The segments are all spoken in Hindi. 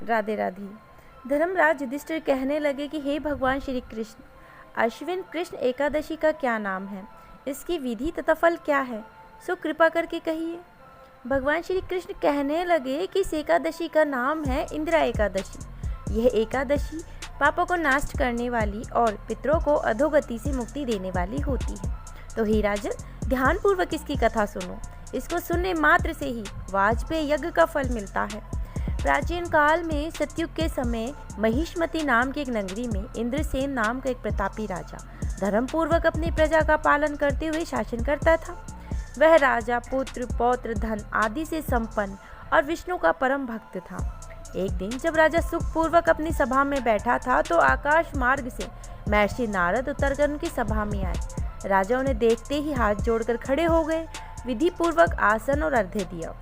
राधे राधे। धर्मराज युधिष्ठिर कहने लगे कि हे भगवान श्री कृष्ण, अश्विन कृष्ण एकादशी का क्या नाम है, इसकी विधि तथा फल क्या है, सो कृपा करके कहिए। भगवान श्री कृष्ण कहने लगे कि इस एकादशी का नाम है इंदिरा एकादशी। यह एकादशी पापों को नष्ट करने वाली और पितरों को अधोगति से मुक्ति देने वाली होती है। तो हे राजन, ध्यानपूर्वक इसकी कथा सुनो। इसको सुनने मात्र से ही वाजपेय यज्ञ का फल मिलता है। प्राचीन काल में सतयुग के समय महिष्मती नाम की एक नगरी में इंद्रसेन नाम का एक प्रतापी राजा धर्मपूर्वक अपनी प्रजा का पालन करते हुए शासन करता था। वह राजा पुत्र पौत्र धन आदि से संपन्न और विष्णु का परम भक्त था। एक दिन जब राजा सुखपूर्वक अपनी सभा में बैठा था तो आकाश मार्ग से महर्षि नारद उतरकर उनकी सभा में आए। राजा उन्हें देखते ही हाथ जोड़कर खड़े हो गए, विधि पूर्वक आसन और अर्घ्य दिया।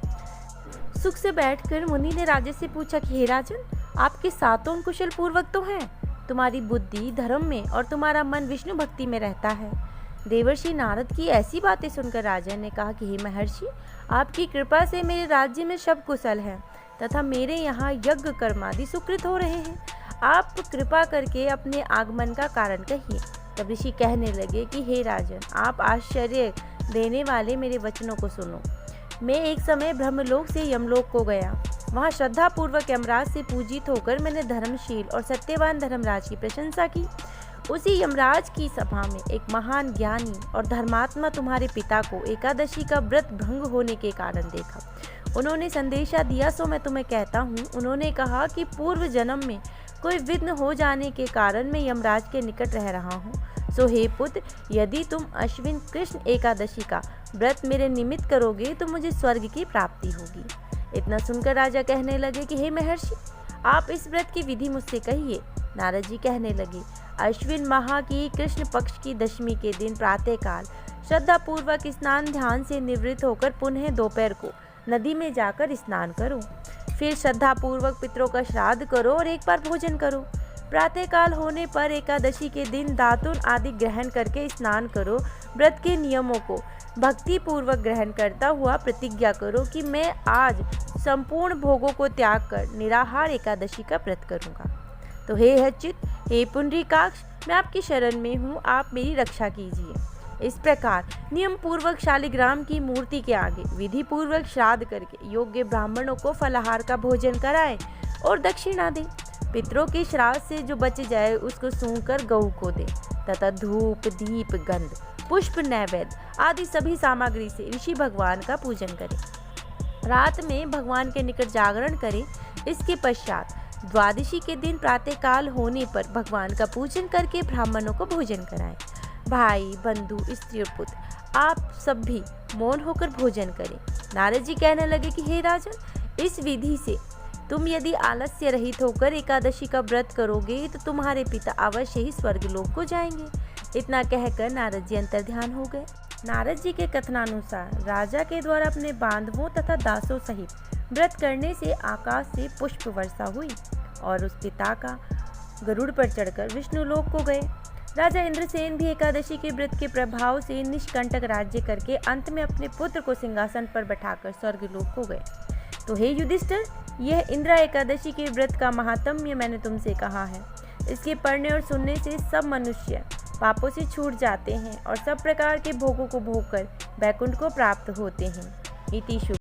सुख से बैठकर मुनि ने राजा से पूछा कि हे राजन, आपके सातों कुशल पूर्वक तो हैं, तुम्हारी बुद्धि धर्म में और तुम्हारा मन विष्णु भक्ति में रहता है। देवर्षि नारद की ऐसी बातें सुनकर राजा ने कहा कि हे महर्षि, आपकी कृपा से मेरे राज्य में सब कुशल है तथा मेरे यहाँ यज्ञ कर्मादि सुकृत हो रहे हैं। आप कृपा करके अपने आगमन का कारण कहिए। तब ऋषि कहने लगे कि हे राजन, आप आश्चर्य देने वाले मेरे वचनों को सुनो। मैं एक समय ब्रह्मलोक से यमलोक को गया। वहाँ श्रद्धापूर्वक यमराज से पूजित होकर मैंने धर्मशील और सत्यवान धर्मराज की प्रशंसा की। उसी यमराज की सभा में एक महान ज्ञानी और धर्मात्मा तुम्हारे पिता को एकादशी का व्रत भंग होने के कारण देखा। उन्होंने संदेशा दिया, सो मैं तुम्हें कहता हूँ। उन्होंने कहा कि पूर्व जन्म में कोई विघ्न हो जाने के कारण मैं यमराज के निकट रह रहा हूँ। सो हे पुत्र, यदि तुम अश्विन कृष्ण एकादशी का व्रत मेरे निमित्त करोगे तो मुझे स्वर्ग की प्राप्ति होगी। इतना सुनकर राजा कहने लगे कि हे महर्षि, आप इस व्रत की विधि मुझसे कहिए। नारद जी कहने लगे, अश्विन माह की कृष्ण पक्ष की दशमी के दिन प्रातःकाल श्रद्धा पूर्वक स्नान ध्यान से निवृत्त होकर पुनः दोपहर को नदी में जाकर स्नान करो। फिर श्रद्धा पूर्वक पितरों का श्राद्ध करो और एक बार भोजन करो। प्रातःकाल होने पर एकादशी के दिन दातुन आदि ग्रहण करके स्नान करो। व्रत के नियमों को भक्ति पूर्वक ग्रहण करता हुआ प्रतिज्ञा करो कि मैं आज संपूर्ण भोगों को त्याग कर निराहार एकादशी का व्रत करूंगा। तो हे अच्युत, हे पुंडरीकाक्ष, मैं आपकी शरण में हूँ, आप मेरी रक्षा कीजिए। इस प्रकार नियम पूर्वक शालिग्राम की मूर्ति के आगे विधि पूर्वक श्राद्ध करके योग्य ब्राह्मणों को फलाहार का भोजन कराएं और दक्षिणा दें। पितरों के श्राद्ध से जो बच जाए उसको सूंघकर गऊ को दे तथा धूप दीप गंध पुष्प नैवेद्य आदि सभी सामग्री से ऋषि भगवान का पूजन करें। रात में भगवान के निकट जागरण करें। इसके पश्चात द्वादशी के दिन प्रातःकाल होने पर भगवान का पूजन करके ब्राह्मणों को भोजन कराएं। भाई बंधु स्त्री और पुत्र, आप सब भी मौन होकर भोजन करें। नारद जी कहने लगे कि हे राजन, इस विधि से तुम यदि आलस्य रहित होकर एकादशी का व्रत करोगे तो तुम्हारे पिता अवश्य ही स्वर्गलोक को जाएंगे। इतना कहकर नारद जी अंतर्ध्यान हो गए। नारद जी के कथनानुसार राजा के द्वारा अपने बांधवों तथा दासों सहित व्रत करने से आकाश से पुष्प वर्षा हुई और उस पिता का गरुड़ पर चढ़कर विष्णुलोक को गए। राजा इंद्रसेन भी एकादशी के व्रत के प्रभाव से निष्कंटक राज्य करके अंत में अपने पुत्र को सिंहासन पर बैठाकर स्वर्गलोक को गए। तो हे युधिष्ठिर, यह इंदिरा एकादशी के व्रत का महात्म्य मैंने तुमसे कहा है। इसके पढ़ने और सुनने से सब मनुष्य पापों से छूट जाते हैं और सब प्रकार के भोगों को भोगकर वैकुंठ को प्राप्त होते हैं। इति शुभ।